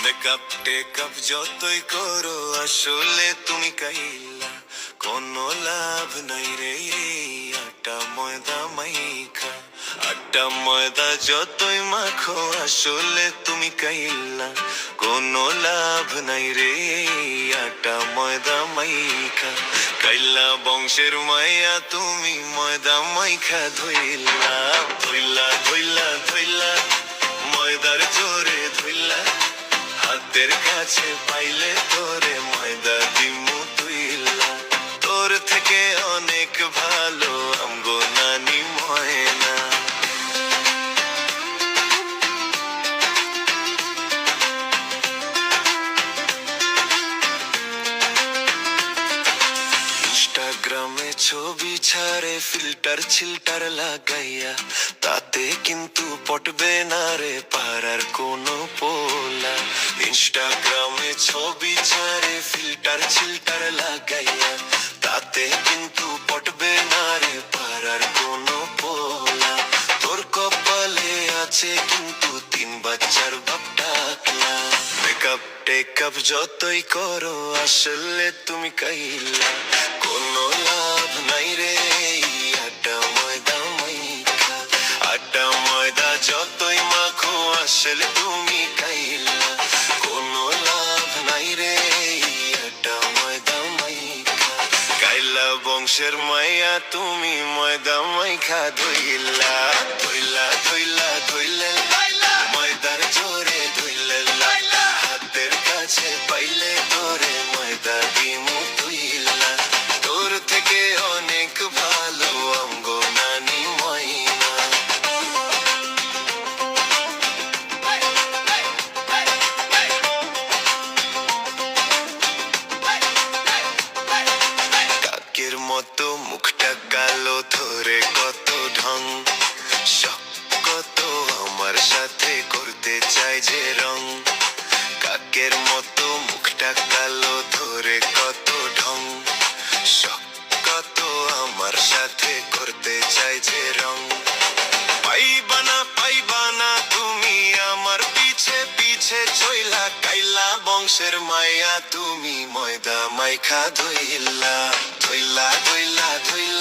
Makeup take up যতই করো আসলে তুমি কাইলা, কোনো লাভ নাই রে আটা ময়দা মাইখা। আটা ময়দা যতই মাখো আসলে তুমি কাইলা, কোনো লাভ নাই রে আটা ময়দা মাইখা। কাইলা বংশের মাইয়া তুমি ময়দা মাইখা ধইলা, ধইলা ধইলা ধইলা ময়দার জোরে ধইলা। হাতের কাছে পাইলে তোরে ময়দা দিমু তুইলা, তোর থেকে অনেক ভালো আমগো নানি ময়না। ইনস্টাগ্রামে ছবি ছাড়ে ফিল্টার ছিল্টার লাগাইয়া, তাতে কিন্তু পটবে না রে পাড়ার কোনো পোলা। ইনস্টাগ্রামে ছবি ছাড়ে ফিল্টার ছিল্টার লাগাইয়া, তাতে কিন্তু পটবে না রে পাড়ার কোনো পোলা। তোর কপালে আছে কিন্তু 3 বাচ্চার বাপ টাকলা। মেকআপ টেকআপ যতই করো আসলে তুমি কাইলা, কোনো লাভ নাই রে আটা ময়দা মাইখা। আটা ময়দা যতই মাখো আসলে তুমি কাইলা, কোনো লাভ নাই রে আটা ময়দা মাইখা। কাইলা বংশের মাইয়া তুমি ময়দা মাইখা ধইলা, ধইলা ধইলা ধইলে ময়দার জোরে ধইলে। হাতের কাছে পাইলে তোরে ময়দা দিমু তুইলা, তোর থেকে অনেক ভালো আমগো নানি ময়না। কাকের মতো মুখটা কালো ধরে কত ঢং, শখ কত আমার সাথে করতে চাই যে রং। কাকের মতো মুখটা কালো ধরে কত ঢং, শখ কত আমার সাথে করতে চাই যে রং। পাইবা না তুমি আমার পিছে পিছে চইলা, কাইলা বংশের মাইয়া তুমি ময়দা মাইখা ধইলা, ধইলা ধইলা ধইলা